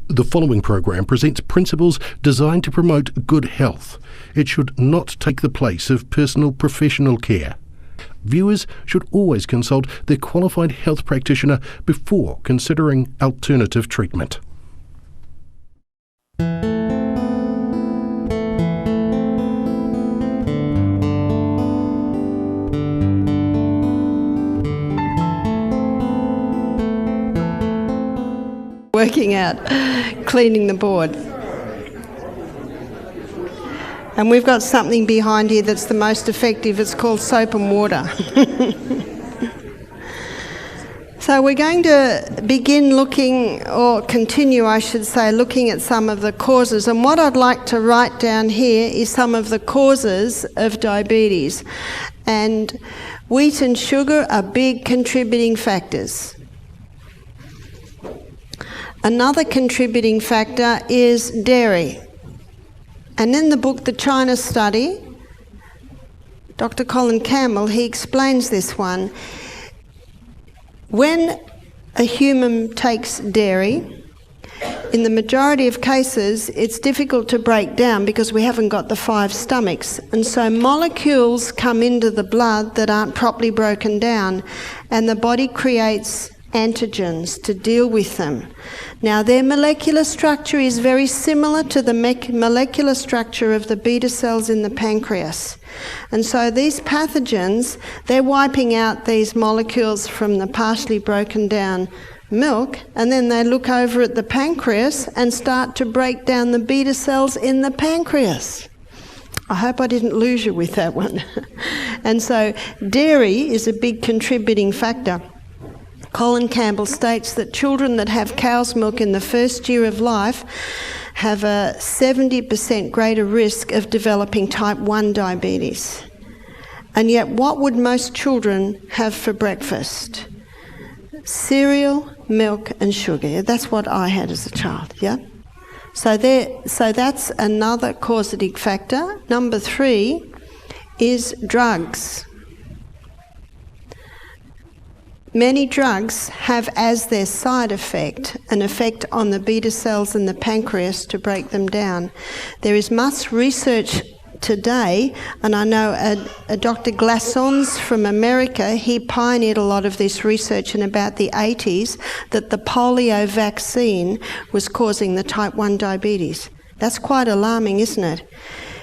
The following program presents principles designed to promote good health. It should not take the place of personal professional care. Viewers should always consult their qualified health practitioner before considering alternative treatment. Working out, cleaning the board. And we've got something behind here that's the most effective. It's called soap and water. So we're going to begin looking, or continue I should say, looking at some of the causes. And what I'd like to write down here is some of the causes of diabetes. And wheat and sugar are big contributing factors. Another contributing factor is dairy. And in the book, The China Study, Dr. Colin Campbell, he explains this one. When a human takes dairy, in the majority of cases, it's difficult to break down because we haven't got the 5 stomachs. And so molecules come into the blood that aren't properly broken down, and the body creates antigens to deal with them. Now, their molecular structure is very similar to the molecular structure of the beta cells in the pancreas. And so these pathogens, they're wiping out these molecules from the partially broken down milk, and then they look over at the pancreas and start to break down the beta cells in the pancreas. I hope I didn't lose you with that one. And so dairy is a big contributing factor. Colin Campbell states that children that have cow's milk in the first year of life have a 70% greater risk of developing type 1 diabetes. And yet, what would most children have for breakfast? Cereal, milk and sugar. That's what I had as a child, yeah? So that's another causative factor. Number 3 is drugs. Many drugs have as their side effect an effect on the beta cells in the pancreas to break them down. There is much research today, and I know a Dr. Glassons from America, he pioneered a lot of this research in about the 80s, that the polio vaccine was causing the type 1 diabetes. That's quite alarming, isn't it?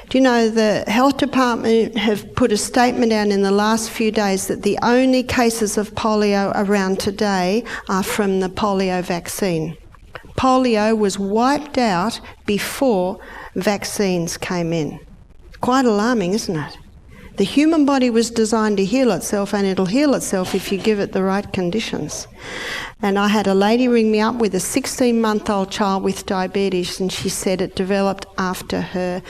Do you know, the health department have put a statement out in the last few days that the only cases of polio around today are from the polio vaccine. Polio was wiped out before vaccines came in. Quite alarming, isn't it? The human body was designed to heal itself, and it'll heal itself if you give it the right conditions. And I had a lady ring me up with a 16-month-old child with diabetes, and she said it developed after her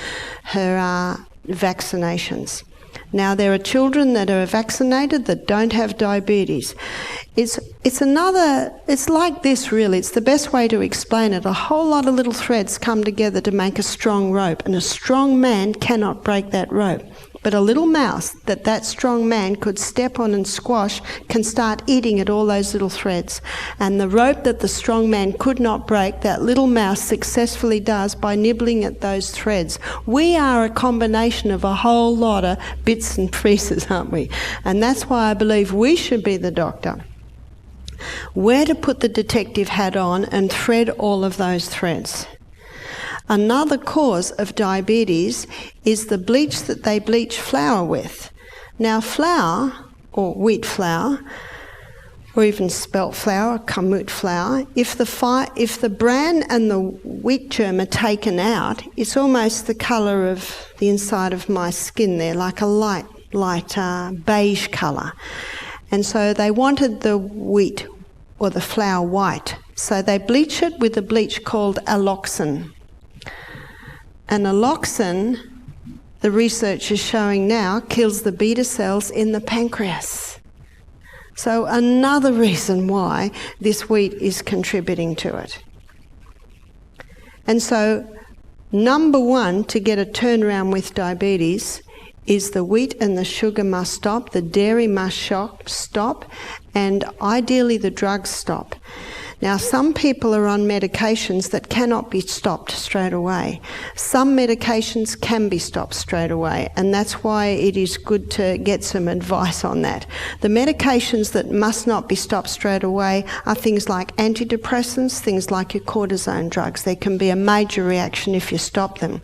vaccinations. Now, there are children that are vaccinated that don't have diabetes. It's like this really. It's the best way to explain it. A whole lot of little threads come together to make a strong rope, and a strong man cannot break that rope. But a little mouse that strong man could step on and squash can start eating at all those little threads. And the rope that the strong man could not break, that little mouse successfully does by nibbling at those threads. We are a combination of a whole lot of bits and pieces, aren't we? And that's why I believe we should be the doctor. Where to put the detective hat on and thread all of those threads. Another cause of diabetes is the bleach that they bleach flour with. Now, flour, or wheat flour, or even spelt flour, kamut flour, if the bran and the wheat germ are taken out, it's almost the colour of the inside of my skin there, like a light beige colour. And so they wanted the wheat or the flour white. So they bleach it with a bleach called alloxan. And alloxan, the research is showing now, kills the beta cells in the pancreas. So another reason why this wheat is contributing to it. And so, number 1 to get a turnaround with diabetes is the wheat and the sugar must stop, the dairy must stop, and ideally the drugs stop. Now, some people are on medications that cannot be stopped straight away. Some medications can be stopped straight away, and that's why it is good to get some advice on that. The medications that must not be stopped straight away are things like antidepressants, things like your cortisone drugs. There can be a major reaction if you stop them.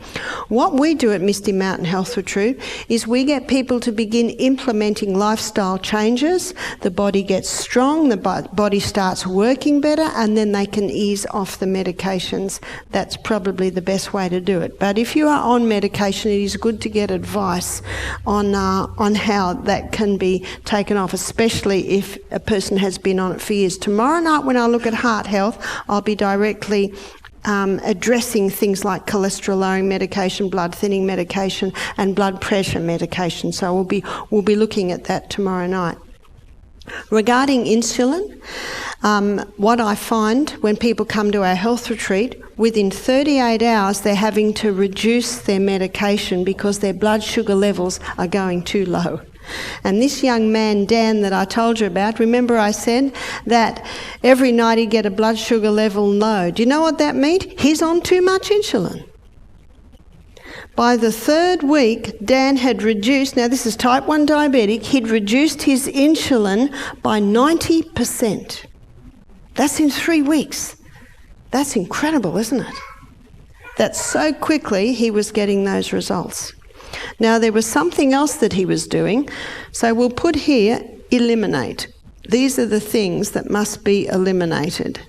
What we do at Misty Mountain Health Retreat is we get people to begin implementing lifestyle changes. The body gets strong, the body starts working better, and then they can ease off the medications. That's probably the best way to do it. But if you are on medication, it is good to get advice on how that can be taken off, especially if a person has been on it for years. Tomorrow night when I look at heart health, I'll be directly addressing things like cholesterol-lowering medication, blood thinning medication, and blood pressure medication. So we'll be looking at that tomorrow night. Regarding insulin, what I find when people come to our health retreat, within 38 hours they're having to reduce their medication because their blood sugar levels are going too low. And this young man, Dan, that I told you about, remember I said that every night he'd get a blood sugar level low. Do you know what that meant? He's on too much insulin. By the third week, Dan had reduced, now this is type 1 diabetic, he'd reduced his insulin by 90%. That's in 3 weeks. That's incredible, isn't it? That's so quickly he was getting those results. Now there was something else that he was doing, so we'll put here, eliminate. These are the things that must be eliminated.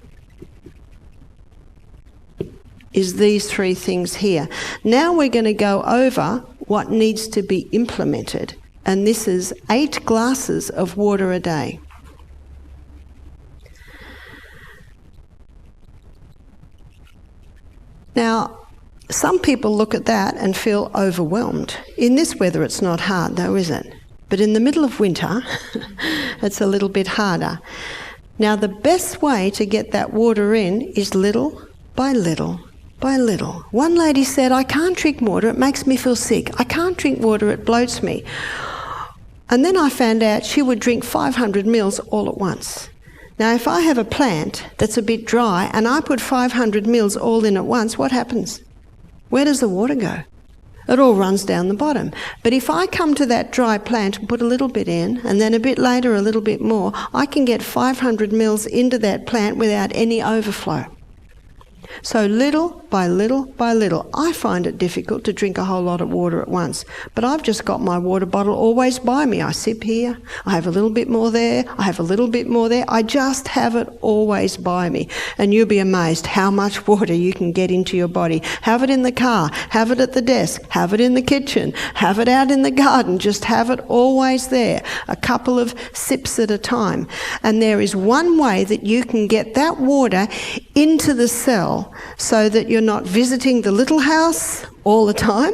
Is these 3 things here. Now we're going to go over what needs to be implemented, and this is 8 glasses of water a day. Now, some people look at that and feel overwhelmed. In this weather it's not hard though, is it? But in the middle of winter, it's a little bit harder. Now the best way to get that water in is little by little by little. One lady said, I can't drink water, it makes me feel sick. I can't drink water, it bloats me. And then I found out she would drink 500 mils all at once. Now if I have a plant that's a bit dry and I put 500 mils all in at once, what happens? Where does the water go? It all runs down the bottom. But if I come to that dry plant and put a little bit in, and then a bit later a little bit more, I can get 500 mils into that plant without any overflow. So little by little by little. I find it difficult to drink a whole lot of water at once, but I've just got my water bottle always by me. I sip here, I have a little bit more there, I have a little bit more there. I just have it always by me. And you'll be amazed how much water you can get into your body. Have it in the car, have it at the desk, have it in the kitchen, have it out in the garden. Just have it always there, a couple of sips at a time. And there is one way that you can get that water into the cell so that you're not visiting the little house all the time,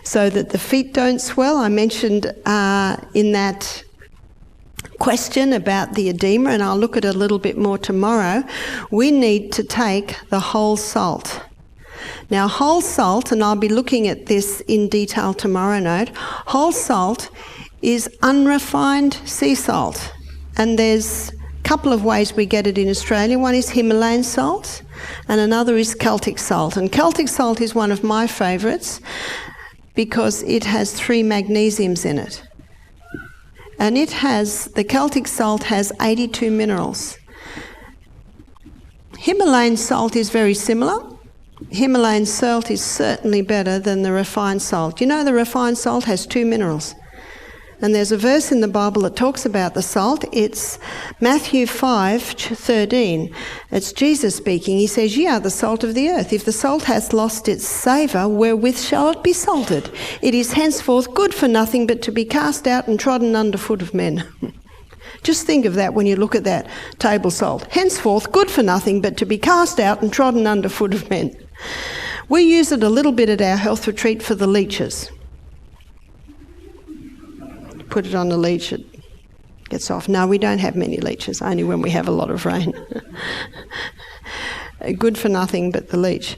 so that the feet don't swell. I mentioned in that question about the edema, and I'll look at it a little bit more tomorrow. We need to take the whole salt. Now whole salt, and I'll be looking at this in detail tomorrow night, whole salt is unrefined sea salt, and there's a couple of ways we get it in Australia. One is Himalayan salt and another is Celtic salt. And Celtic salt is one of my favourites because it has 3 magnesiums in it. And the Celtic salt has 82 minerals. Himalayan salt is very similar. Himalayan salt is certainly better than the refined salt. You know, the refined salt has 2 minerals. And there's a verse in the Bible that talks about the salt. It's Matthew 5:13. It's Jesus speaking. He says, "Ye are the salt of the earth. If the salt hath lost its savour, wherewith shall it be salted? It is henceforth good for nothing but to be cast out and trodden under foot of men." Just think of that when you look at that table salt. Henceforth good for nothing but to be cast out and trodden under foot of men. We use it a little bit at our health retreat for the leeches. Put it on the leech, it gets off. No, we don't have many leeches, only when we have a lot of rain. Good for nothing but the leech.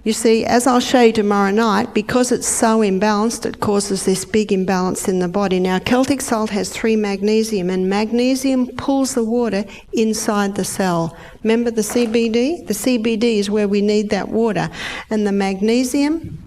You see, as I'll show you tomorrow night, because it's so imbalanced, it causes this big imbalance in the body. Now, Celtic salt has 3 magnesium, and magnesium pulls the water inside the cell. Remember the CBD? The CBD is where we need that water, and the magnesium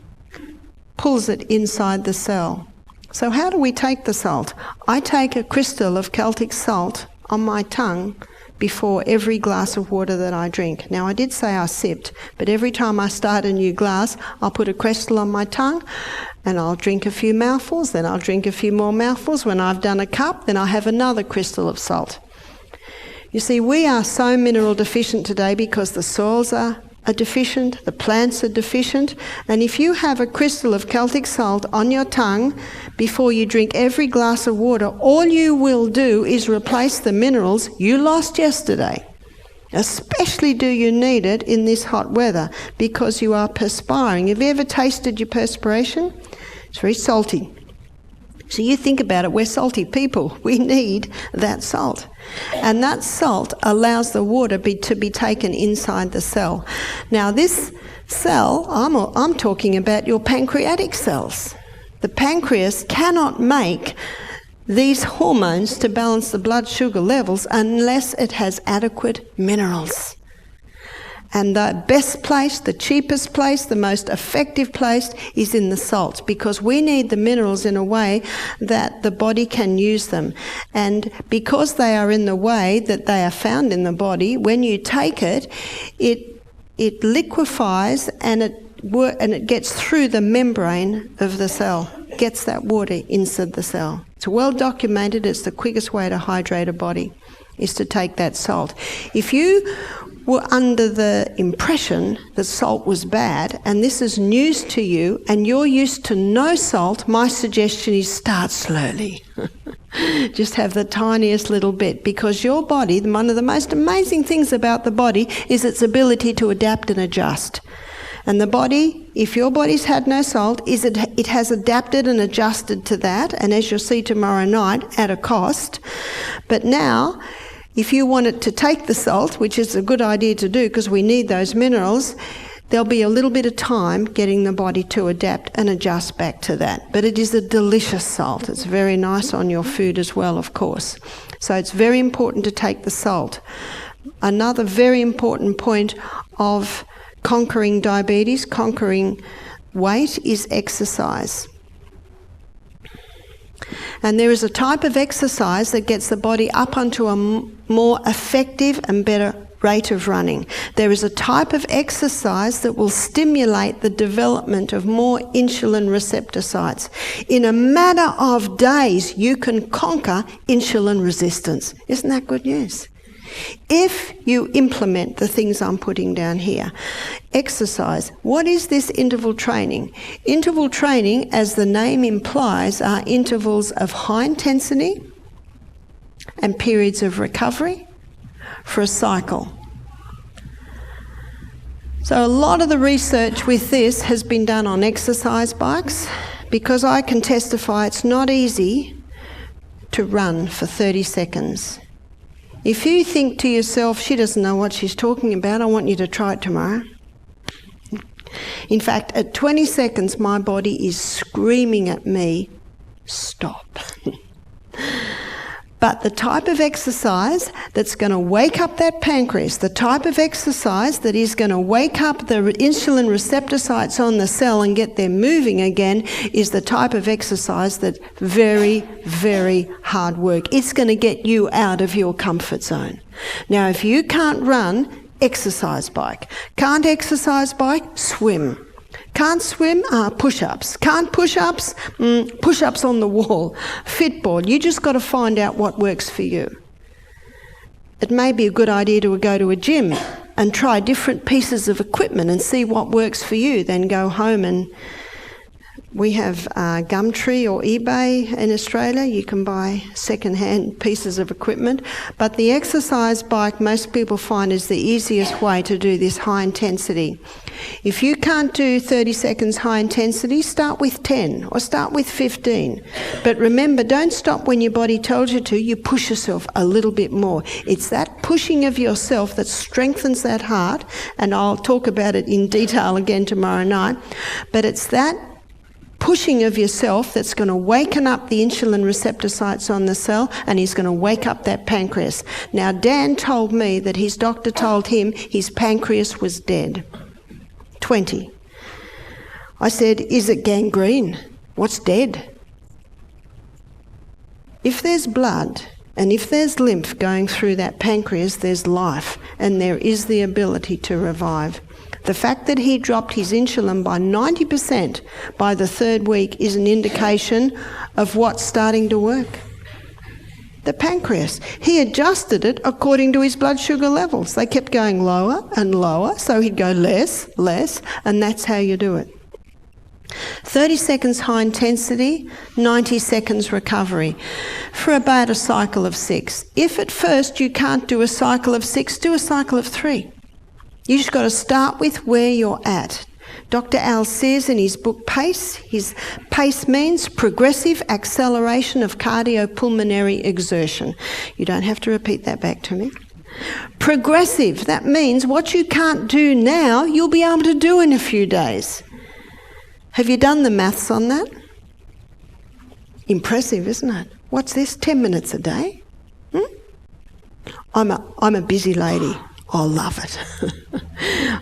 pulls it inside the cell. So how do we take the salt? I take a crystal of Celtic salt on my tongue before every glass of water that I drink. Now, I did say I sipped, but every time I start a new glass, I'll put a crystal on my tongue and I'll drink a few mouthfuls, then I'll drink a few more mouthfuls. When I've done a cup, then I'll have another crystal of salt. You see, we are so mineral deficient today because the soils are deficient, the plants are deficient, and if you have a crystal of Celtic salt on your tongue before you drink every glass of water, all you will do is replace the minerals you lost yesterday. Especially do you need it in this hot weather because you are perspiring. Have you ever tasted your perspiration? It's very salty. So you think about it, we're salty people. We need that salt. And that salt allows the water to be taken inside the cell. Now this cell, I'm talking about your pancreatic cells. The pancreas cannot make these hormones to balance the blood sugar levels unless it has adequate minerals. And the best place, the cheapest place, the most effective place is in the salt, because we need the minerals in a way that the body can use them. And because they are in the way that they are found in the body, when you take it, it liquefies and it gets through the membrane of the cell, gets that water inside the cell. It's well documented. It's the quickest way to hydrate a body, is to take that salt. If you were under the impression that salt was bad, and this is news to you, and you're used to no salt, my suggestion is start slowly. Just have the tiniest little bit, because your body, one of the most amazing things about the body is its ability to adapt and adjust. And the body, if your body's had no salt, it has adapted and adjusted to that, and as you'll see tomorrow night, at a cost. But now, if you want it to take the salt, which is a good idea to do because we need those minerals, there'll be a little bit of time getting the body to adapt and adjust back to that. But it is a delicious salt. It's very nice on your food as well, of course. So it's very important to take the salt. Another very important point of conquering diabetes, conquering weight, is exercise. And there is a type of exercise that gets the body up onto a more effective and better rate of running. There is a type of exercise that will stimulate the development of more insulin receptor sites. In a matter of days, you can conquer insulin resistance. Isn't that good news? If you implement the things I'm putting down here. Exercise. What is this interval training? Interval training, as the name implies, are intervals of high intensity and periods of recovery for a cycle. So a lot of the research with this has been done on exercise bikes, because I can testify it's not easy to run for 30 seconds. If you think to yourself, she doesn't know what she's talking about, I want you to try it tomorrow. In fact, at 20 seconds, my body is screaming at me, stop. But the type of exercise that's going to wake up that pancreas, the type of exercise that is going to wake up the insulin receptor sites on the cell and get them moving again, is the type of exercise that's very, very hard work. It's going to get you out of your comfort zone. Now, if you can't run, exercise bike. Can't exercise bike, swim. Can't swim, push-ups. Can't push-ups, push-ups on the wall. Fitboard. You just got to find out what works for you. It may be a good idea to go to a gym and try different pieces of equipment and see what works for you. Then go home, and we have Gumtree or eBay in Australia. You can buy second-hand pieces of equipment. But the exercise bike, most people find, is the easiest way to do this high intensity. If you can't do 30 seconds high intensity, start with 10 or start with 15. But remember, don't stop when your body tells you to. You push yourself a little bit more. It's that pushing of yourself that strengthens that heart, and I'll talk about it in detail again tomorrow night. But it's that pushing of yourself that's going to waken up the insulin receptor sites on the cell, and he's going to wake up that pancreas. Now, Dan told me that his doctor told him his pancreas was dead. 20. I said, is it gangrene? What's dead? If there's blood and if there's lymph going through that pancreas, there's life, and there is the ability to revive. The fact that he dropped his insulin by 90% by the 3rd week is an indication of what's starting to work. The pancreas. He adjusted it according to his blood sugar levels. They kept going lower and lower, so he'd go less, and that's how you do it. 30 seconds high intensity, 90 seconds recovery for about a cycle of 6. If at first you can't do a cycle of 6, do a cycle of 3. You just got to start with where you're at. Dr. Al says in his book PACE, his PACE means progressive acceleration of cardiopulmonary exertion. You don't have to repeat that back to me. Progressive, that means what you can't do now, you'll be able to do in a few days. Have you done the maths on that? Impressive, isn't it? What's this, 10 minutes a day? I'm a busy lady. I love it.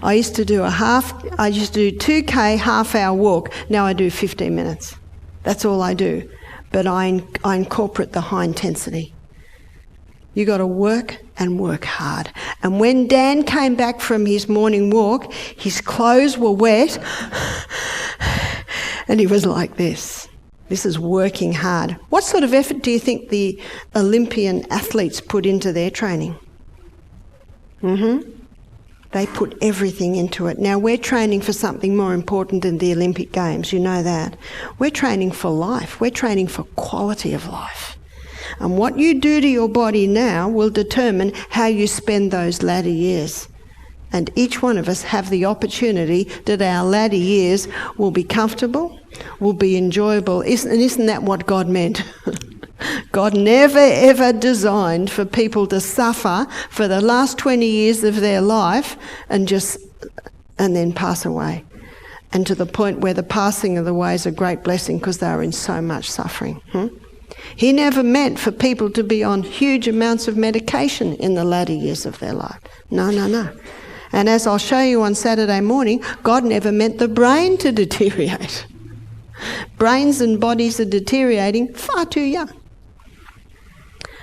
I used to do 2K half-hour walk. Now I do 15 minutes. That's all I do. But I incorporate the high intensity. You got to work and work hard. And when Dan came back from his morning walk, his clothes were wet, and he was like this. This is working hard. What sort of effort do you think the Olympian athletes put into their training? They put everything into it. Now, we're training for something more important than the Olympic Games, you know that. We're training for life. We're training for quality of life. And what you do to your body now will determine how you spend those latter years. And each one of us have the opportunity that our latter years will be comfortable, will be enjoyable. Isn't that what God meant? God never ever designed for people to suffer for the last 20 years of their life and then pass away. And to the point where the passing of the way is a great blessing because they are in so much suffering. He never meant for people to be on huge amounts of medication in the latter years of their life. No. And as I'll show you on Saturday morning, God never meant the brain to deteriorate. Brains and bodies are deteriorating far too young.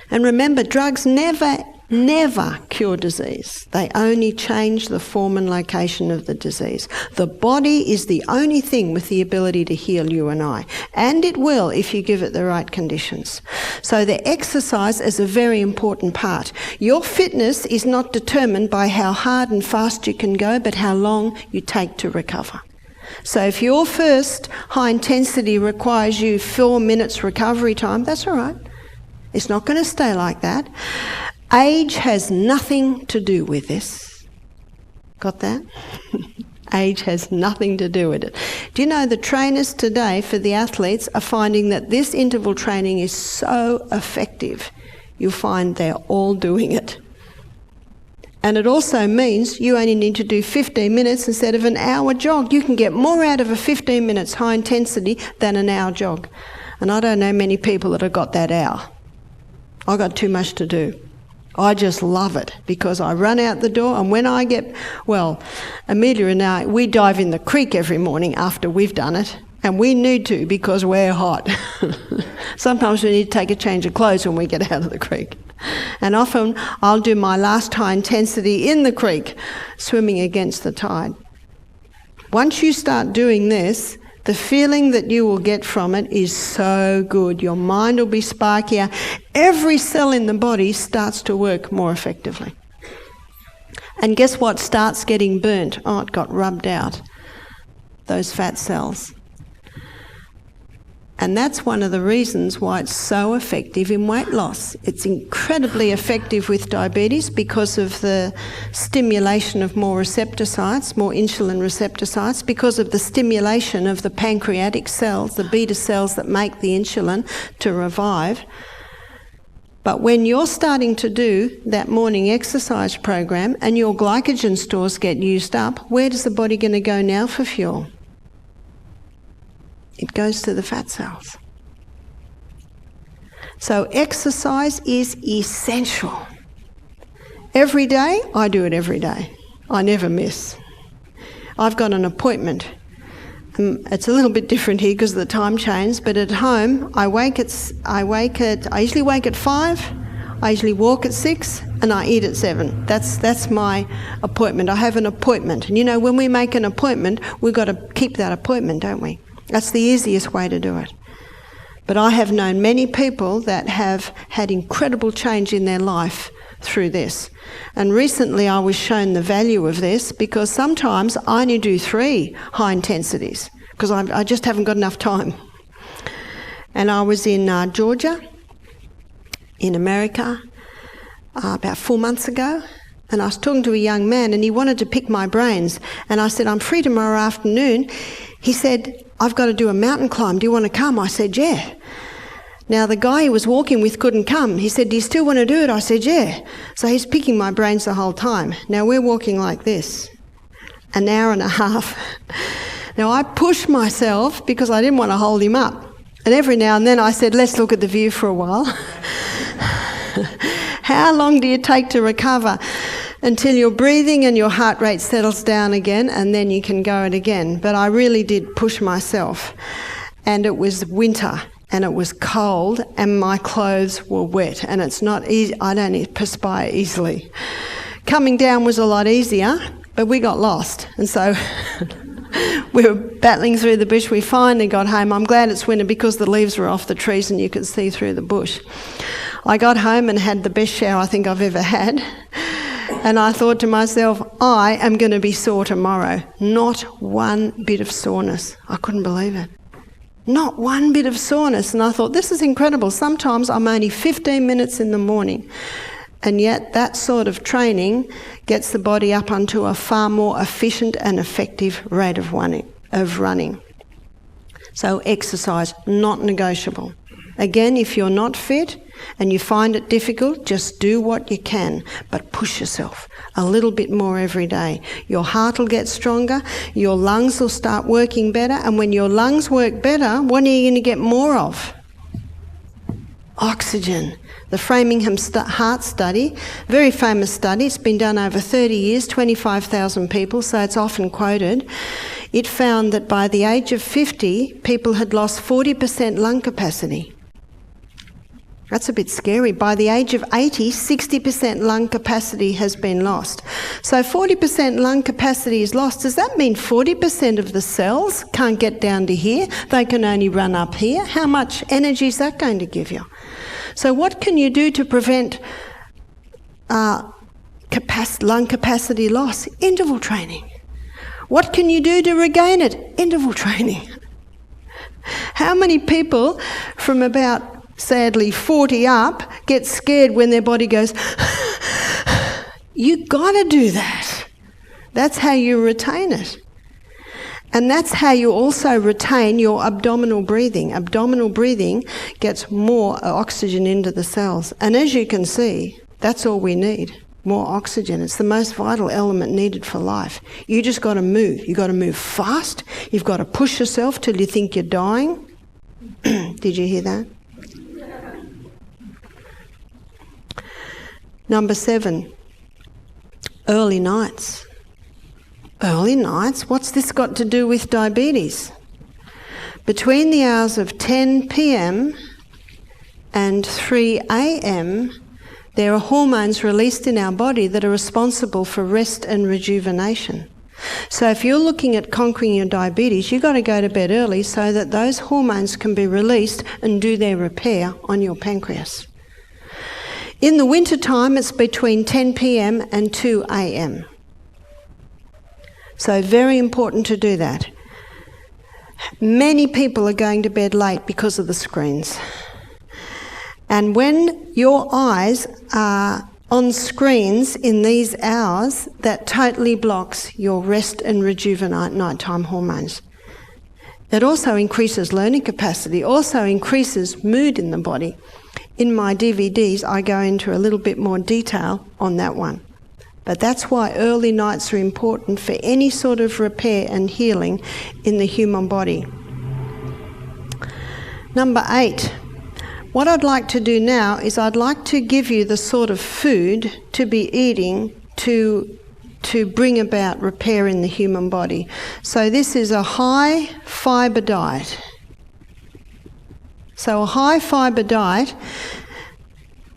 And remember, drugs never cure disease. They only change the form and location of the disease. The body is the only thing with the ability to heal you and I. And it will if you give it the right conditions. So the exercise is a very important part. Your fitness is not determined by how hard and fast you can go, but how long you take to recover. So if your first high intensity requires you 4 minutes recovery time, that's all right. It's not going to stay like that. Age has nothing to do with this. Got that? Age has nothing to do with it. Do you know the trainers today for the athletes are finding that this interval training is so effective. You'll find they're all doing it. And it also means you only need to do 15 minutes instead of an hour jog. You can get more out of a 15 minutes high intensity than an hour jog. And I don't know many people that have got that hour. I got too much to do. I just love it because I run out the door, and when I Amelia and I, we dive in the creek every morning after we've done it, and we need to because we're hot. Sometimes we need to take a change of clothes when we get out of the creek. And often I'll do my last high intensity in the creek, swimming against the tide. Once you start doing this, the feeling that you will get from it is so good. Your mind will be sparkier. Every cell in the body starts to work more effectively. And guess what starts getting burnt? It got rubbed out. Those fat cells. And that's one of the reasons why it's so effective in weight loss. It's incredibly effective with diabetes because of the stimulation of more receptor sites, more insulin receptor sites, because of the stimulation of the pancreatic cells, the beta cells that make the insulin to revive. But when you're starting to do that morning exercise program and your glycogen stores get used up, where does the body going to go now for fuel? It goes to the fat cells. So exercise is essential. Every day, I do it every day. I never miss. I've got an appointment. It's a little bit different here because of the time change, but at home, I usually wake at 5, I usually walk at 6, and I eat at 7. That's my appointment. I have an appointment. And you know, when we make an appointment, we've got to keep that appointment, don't we? That's the easiest way to do it. But I have known many people that have had incredible change in their life through this. And recently I was shown the value of this because sometimes I only do 3 high intensities because I just haven't got enough time. And I was in Georgia, in America, about 4 months ago. And I was talking to a young man and he wanted to pick my brains. And I said, I'm free tomorrow afternoon. He said, I've got to do a mountain climb. Do you want to come? I said, yeah. Now, the guy he was walking with couldn't come. He said, do you still want to do it? I said, yeah. So he's picking my brains the whole time. Now, we're walking like this, an hour and a half. Now, I pushed myself because I didn't want to hold him up. And every now and then I said, let's look at the view for a while. How long do you take to recover? Until your breathing and your heart rate settles down again, and then you can go it again. But I really did push myself. And it was winter, and it was cold, and my clothes were wet, and it's not easy. I don't perspire easily. Coming down was a lot easier, but we got lost. And so we were battling through the bush. We finally got home. I'm glad it's winter because the leaves were off the trees and you could see through the bush. I got home and had the best shower I think I've ever had. And I thought to myself, I am going to be sore tomorrow. Not one bit of soreness. I couldn't believe it. Not one bit of soreness. And I thought, this is incredible. Sometimes I'm only 15 minutes in the morning. And yet that sort of training gets the body up onto a far more efficient and effective rate of running. So exercise, not negotiable. Again, if you're not fit and you find it difficult, just do what you can, but push yourself a little bit more every day. Your heart will get stronger, your lungs will start working better, and when your lungs work better, what are you going to get more of? Oxygen. The Framingham Heart Study, very famous study, it's been done over 30 years, 25,000 people, so it's often quoted. It found that by the age of 50, people had lost 40% lung capacity. That's a bit scary. By the age of 80, 60% lung capacity has been lost. So 40% lung capacity is lost. Does that mean 40% of the cells can't get down to here? They can only run up here? How much energy is that going to give you? So what can you do to prevent lung capacity loss? Interval training. What can you do to regain it? Interval training. How many people from about sadly 40 up get scared when their body goes, you gotta do that. That's how you retain it. And that's how you also retain your abdominal breathing. Abdominal breathing gets more oxygen into the cells. And as you can see, that's all we need, more oxygen. It's the most vital element needed for life. You just got to move. You've got to move fast. You've got to push yourself till you think you're dying. Did you hear that? Number 7, early nights. Early nights? What's this got to do with diabetes? Between the hours of 10 p.m. and 3 a.m., there are hormones released in our body that are responsible for rest and rejuvenation. So if you're looking at conquering your diabetes, you've got to go to bed early so that those hormones can be released and do their repair on your pancreas. In the winter time, it's between 10 p.m. and 2 a.m. So very important to do that. Many people are going to bed late because of the screens. And when your eyes are on screens in these hours, that totally blocks your rest and rejuvenate nighttime hormones. It also increases learning capacity, also increases mood in the body. In my DVDs, I go into a little bit more detail on that one. But that's why early nights are important for any sort of repair and healing in the human body. Number 8. What I'd like to do now is I'd like to give you the sort of food to be eating to bring about repair in the human body. So this is a high fibre diet. So a high fibre diet,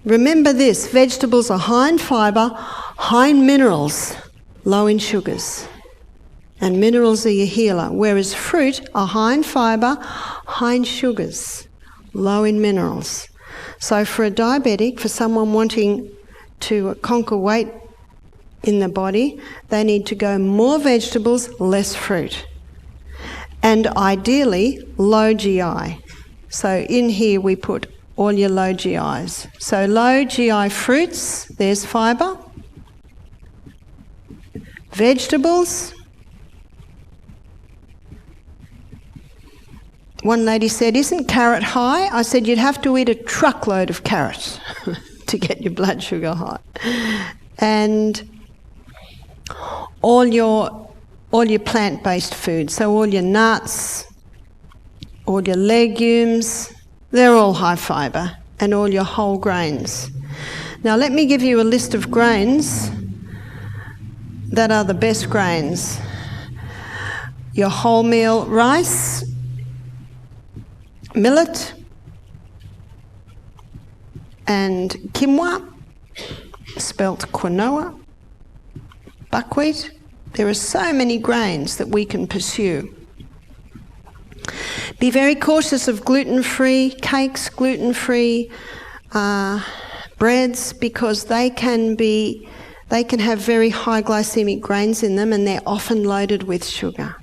remember this, vegetables are high in fibre, high in minerals, low in sugars. And minerals are your healer, whereas fruit are high in fibre, high in sugars, low in minerals. So for a diabetic, for someone wanting to conquer weight in the body, they need to go more vegetables, less fruit. And ideally, low GI. So in here we put all your low GIs. So low GI fruits, there's fibre. Vegetables. One lady said, "Isn't carrot high?" I said, "You'd have to eat a truckload of carrots to get your blood sugar high." And all your plant-based food, so all your nuts, all your legumes, they're all high fibre, and all your whole grains. Now let me give you a list of grains that are the best grains. Your wholemeal rice, millet, and quinoa, spelt quinoa, buckwheat. There are so many grains that we can pursue. Be very cautious of gluten-free cakes, gluten-free breads, because they can have very high glycemic grains in them, and they're often loaded with sugar.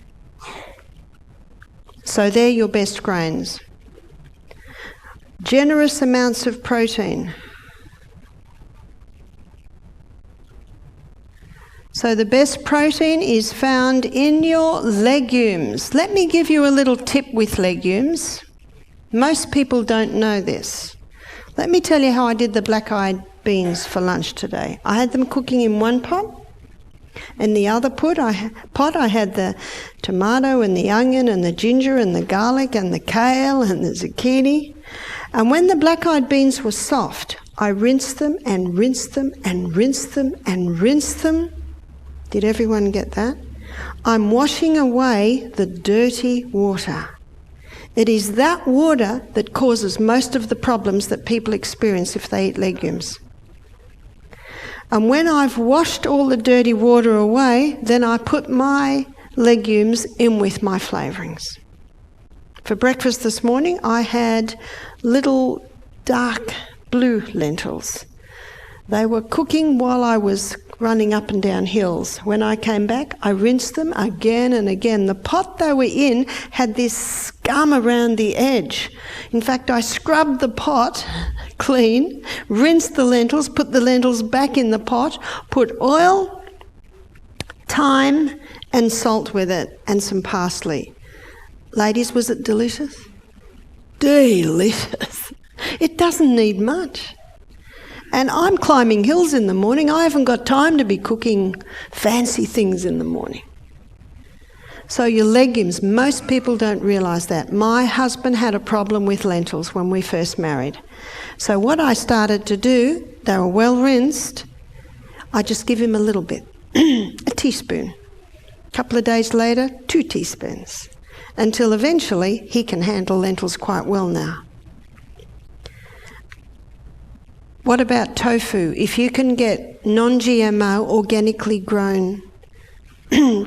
So they're your best grains. Generous amounts of protein. So the best protein is found in your legumes. Let me give you a little tip with legumes. Most people don't know this. Let me tell you how I did the black-eyed beans for lunch today. I had them cooking in one pot. In the other pot, I had the tomato and the onion and the ginger and the garlic and the kale and the zucchini. And when the black-eyed beans were soft, I rinsed them and rinsed them and rinsed them and rinsed them. Did everyone get that? I'm washing away the dirty water. It is that water that causes most of the problems that people experience if they eat legumes. And when I've washed all the dirty water away, then I put my legumes in with my flavourings. For breakfast this morning, I had little dark blue lentils. They were cooking while I was running up and down hills. When I came back, I rinsed them again and again. The pot they were in had this scum around the edge. In fact, I scrubbed the pot clean, rinsed the lentils, put the lentils back in the pot, put oil, thyme and salt with it, and some parsley. Ladies, was it delicious? Delicious. It doesn't need much. And I'm climbing hills in the morning. I haven't got time to be cooking fancy things in the morning. So your legumes, most people don't realise that. My husband had a problem with lentils when we first married. So what I started to do, they were well rinsed, I just give him a little bit, a teaspoon. A couple of days later, 2 teaspoons, until eventually he can handle lentils quite well now. What about tofu? If you can get non-GMO, organically grown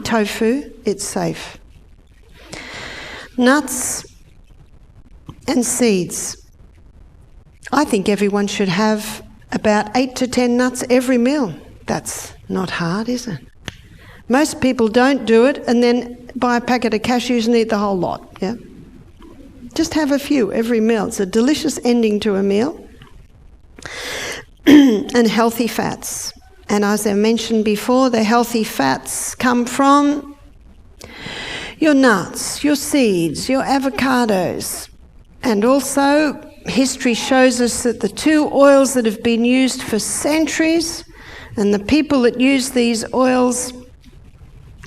tofu, it's safe. Nuts and seeds. I think everyone should have about 8 to 10 nuts every meal. That's not hard, is it? Most people don't do it and then buy a packet of cashews and eat the whole lot, yeah? Just have a few every meal. It's a delicious ending to a meal. And healthy fats. And as I mentioned before, the healthy fats come from your nuts, your seeds, your avocados. And also, history shows us that the two oils that have been used for centuries, and the people that use these oils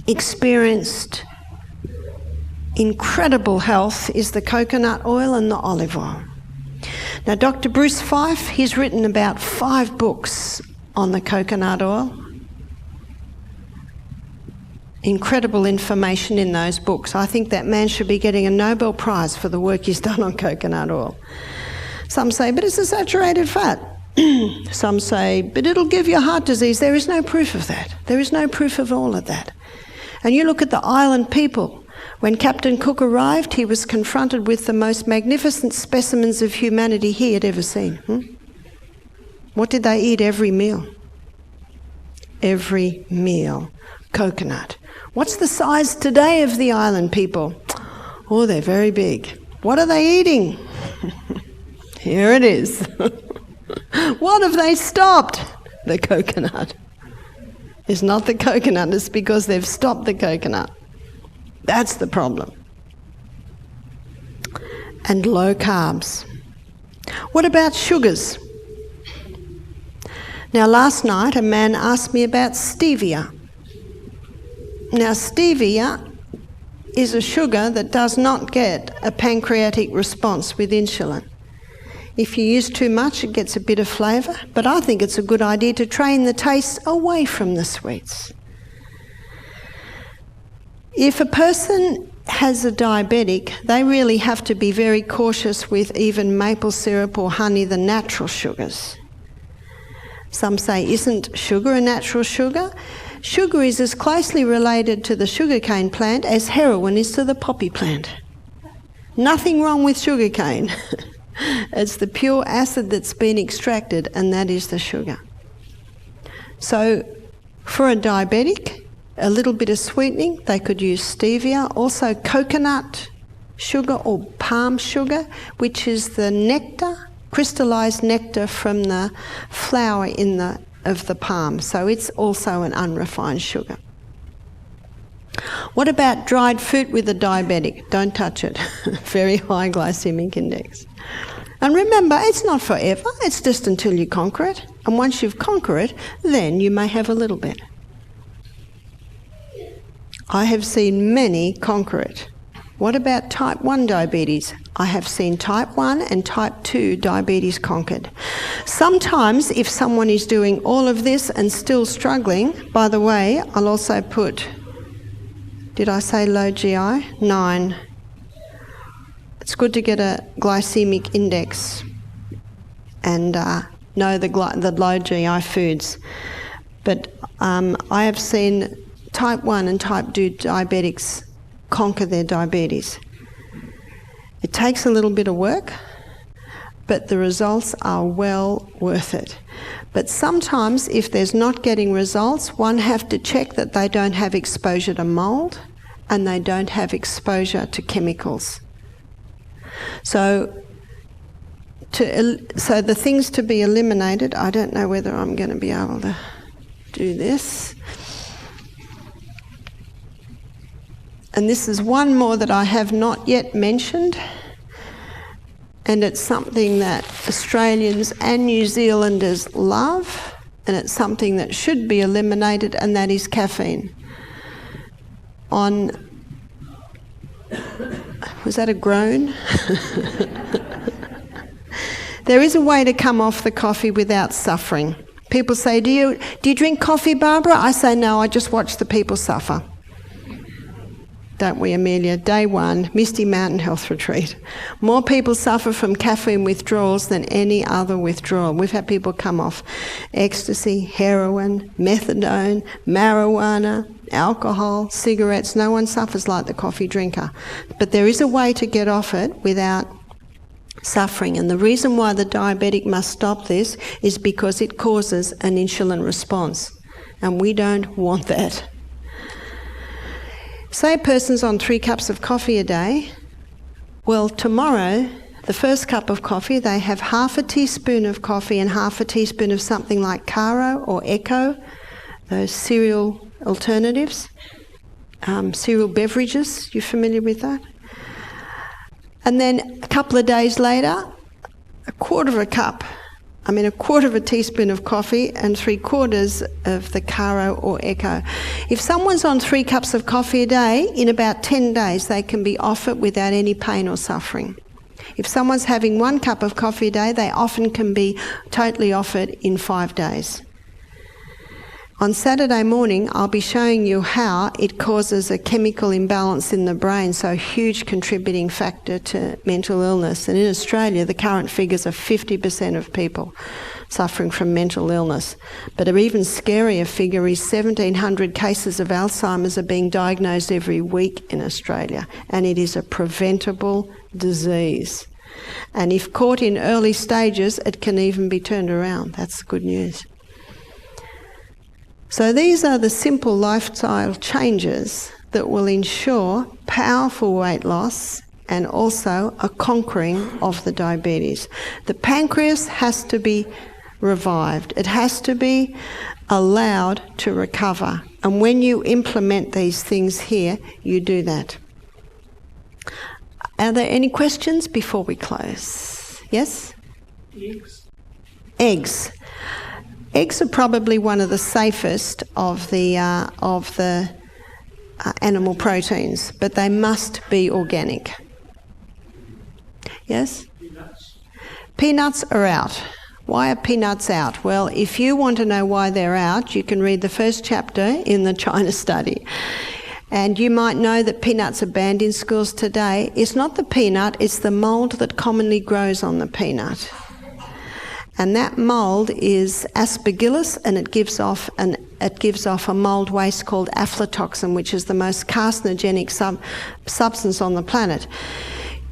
experienced incredible health, is the coconut oil and the olive oil. Now, Dr. Bruce Fife, he's written about 5 books on the coconut oil. Incredible information in those books. I think that man should be getting a Nobel Prize for the work he's done on coconut oil. Some say, but it's a saturated fat. Some say, but it'll give you heart disease. There is no proof of that. There is no proof of all of that. And you look at the island people. When Captain Cook arrived, he was confronted with the most magnificent specimens of humanity he had ever seen. What did they eat every meal? Every meal. Coconut. What's the size today of the island people? Oh, they're very big. What are they eating? Here it is. What have they stopped? The coconut. It's not the coconut, it's because they've stopped the coconut. That's the problem. And low carbs. What about sugars? Now, last night a man asked me about stevia. Now, stevia is a sugar that does not get a pancreatic response with insulin. If you use too much, it gets a bit of flavour, but I think it's a good idea to train the taste away from the sweets. If a person has a diabetic, they really have to be very cautious with even maple syrup or honey, the natural sugars. Some say, isn't sugar a natural sugar? Sugar is as closely related to the sugarcane plant as heroin is to the poppy plant. Nothing wrong with sugarcane. It's the pure acid that's been extracted, and that is the sugar. So for a diabetic, a little bit of sweetening, they could use stevia. Also coconut sugar or palm sugar, which is the nectar, crystallised nectar from the flower of the palm. So it's also an unrefined sugar. What about dried fruit with a diabetic? Don't touch it. Very high glycemic index. And remember, it's not forever. It's just until you conquer it. And once you've conquered it, then you may have a little bit. I have seen many conquer it. What about type 1 diabetes? I have seen type 1 and type 2 diabetes conquered. Sometimes if someone is doing all of this and still struggling, by the way, I'll also put, did I say low GI? 9. It's good to get a glycemic index and know the low GI foods. But I have seen type 1 and type 2 diabetics conquer their diabetes. It takes a little bit of work, but the results are well worth it. But sometimes if there's not getting results, one have to check that they don't have exposure to mould and they don't have exposure to chemicals. So the things to be eliminated, I don't know whether I'm going to be able to do this. And this is one more that I have not yet mentioned, and it's something that Australians and New Zealanders love, and it's something that should be eliminated, and that is caffeine. Was that a groan? There is a way to come off the coffee without suffering. People say, do you drink coffee, Barbara? I say, no, I just watch the people suffer. Don't we, Amelia? Day 1, Misty Mountain Health Retreat. More people suffer from caffeine withdrawals than any other withdrawal. We've had people come off ecstasy, heroin, methadone, marijuana, alcohol, cigarettes. No one suffers like the coffee drinker. But there is a way to get off it without suffering. And the reason why the diabetic must stop this is because it causes an insulin response. And we don't want that. Say a person's on 3 cups of coffee a day. Well, tomorrow, the first cup of coffee, they have half a teaspoon of coffee and half a teaspoon of something like Caro or Echo, those cereal alternatives, cereal beverages. You familiar with that? And then a couple of days later, a quarter of a teaspoon of coffee and 3/4 of the Caro or Echo. If someone's on 3 cups of coffee a day, in about 10 days they can be off it without any pain or suffering. If someone's having 1 cup of coffee a day, they often can be totally off it in 5 days. On Saturday morning, I'll be showing you how it causes a chemical imbalance in the brain, so a huge contributing factor to mental illness. And in Australia, the current figures are 50% of people suffering from mental illness. But an even scarier figure is 1,700 cases of Alzheimer's are being diagnosed every week in Australia, and it is a preventable disease. And if caught in early stages, it can even be turned around. That's good news. So these are the simple lifestyle changes that will ensure powerful weight loss and also a conquering of the diabetes. The pancreas has to be revived. It has to be allowed to recover. And when you implement these things here, you do that. Are there any questions before we close? Yes? Eggs. Eggs are probably one of the safest of the animal proteins, but they must be organic. Yes? Peanuts are out. Why are peanuts out? Well, if you want to know why they're out, you can read the first chapter in the China study. And you might know that peanuts are banned in schools today. It's not the peanut, it's the mould that commonly grows on the peanut. And that mould is aspergillus, and it gives off a mould waste called aflatoxin, which is the most carcinogenic substance on the planet.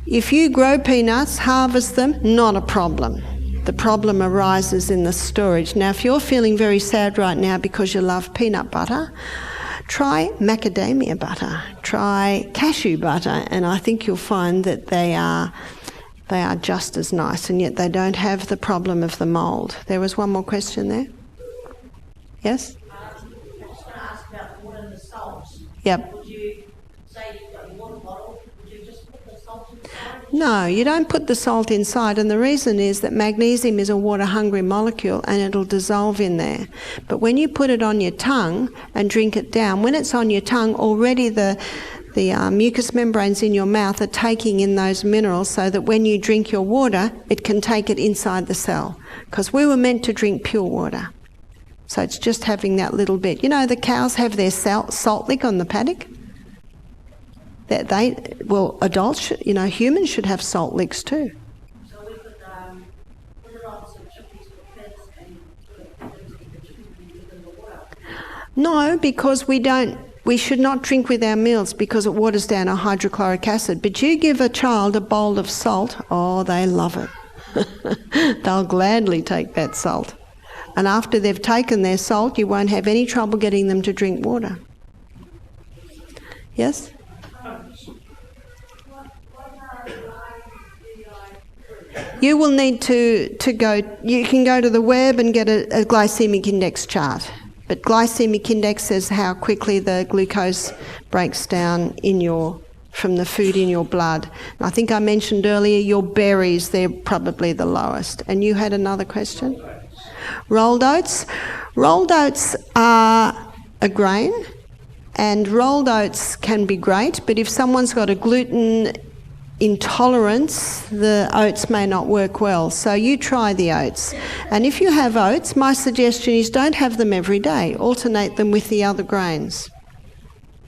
If you grow peanuts, harvest them, not a problem. The problem arises in the storage. Now, if you're feeling very sad right now because you love peanut butter, try macadamia butter, try cashew butter, and I think you'll find that they are just as nice, and yet they don't have the problem of the mould. There was one more question there. Yes? I was going to ask about the water and the salt. Yep. Would you say you've got your water bottle, would you just put the salt inside? No, you don't put the salt inside, and the reason is that magnesium is a water-hungry molecule and it'll dissolve in there. But when you put it on your tongue and drink it down, when it's on your tongue, already the mucous membranes in your mouth are taking in those minerals so that when you drink your water, it can take it inside the cell. Because we were meant to drink pure water. So it's just having that little bit. You know, the cows have their salt lick on the paddock. Adults, humans should have salt licks too. So we could put it on some chippies for kids and put it in the water? No, because we should not drink with our meals because it waters down our hydrochloric acid. But you give a child a bowl of salt, oh, they love it. They'll gladly take that salt. And after they've taken their salt, you won't have any trouble getting them to drink water. Yes? You will need to go, you can go to the web and get a glycemic index chart. But glycemic index says how quickly the glucose breaks down from the food in your blood. And I think I mentioned earlier your berries, they're probably the lowest. And you had another question? Rolled oats. Rolled oats are a grain, and rolled oats can be great, but if someone's got a gluten intolerance, the oats may not work well. So you try the oats. And if you have oats, my suggestion is don't have them every day. Alternate them with the other grains.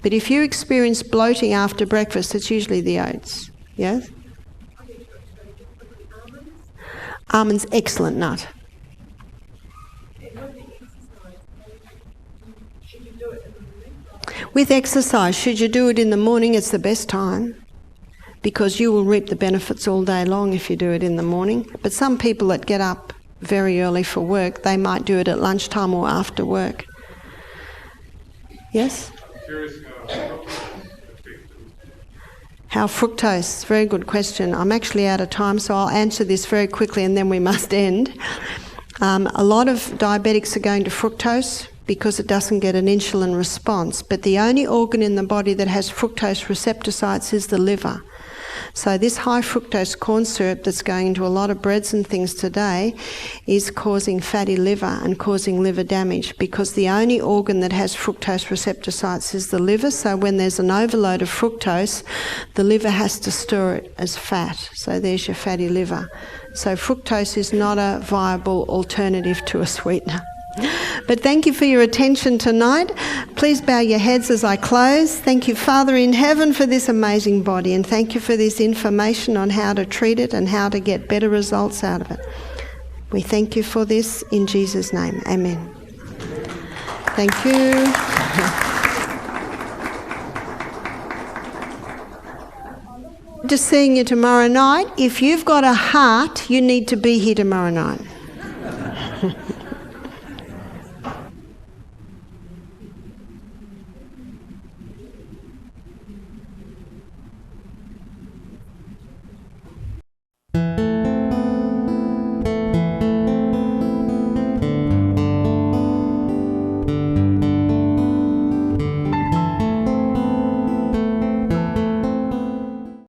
But if you experience bloating after breakfast, it's usually the oats. Yes? Almonds, excellent nut. With exercise, should you do it in the morning? It's the best time, because you will reap the benefits all day long if you do it in the morning. But some people that get up very early for work, they might do it at lunchtime or after work. Yes? I'm curious, How fructose, very good question. I'm actually out of time, so I'll answer this very quickly and then we must end. A lot of diabetics are going to fructose because it doesn't get an insulin response, but the only organ in the body that has fructose receptor sites is the liver. So this high fructose corn syrup that's going into a lot of breads and things today is causing fatty liver and causing liver damage, because the only organ that has fructose receptor sites is the liver. So when there's an overload of fructose, the liver has to store it as fat. So there's your fatty liver. So fructose is not a viable alternative to a sweetener. But thank you for your attention tonight. Please bow your heads as I close. Thank you, Father in heaven, for this amazing body, and thank you for this information on how to treat it and how to get better results out of it. We thank you for this in Jesus' name. Amen. Thank you. Just seeing you tomorrow night. If you've got a heart, you need to be here tomorrow night.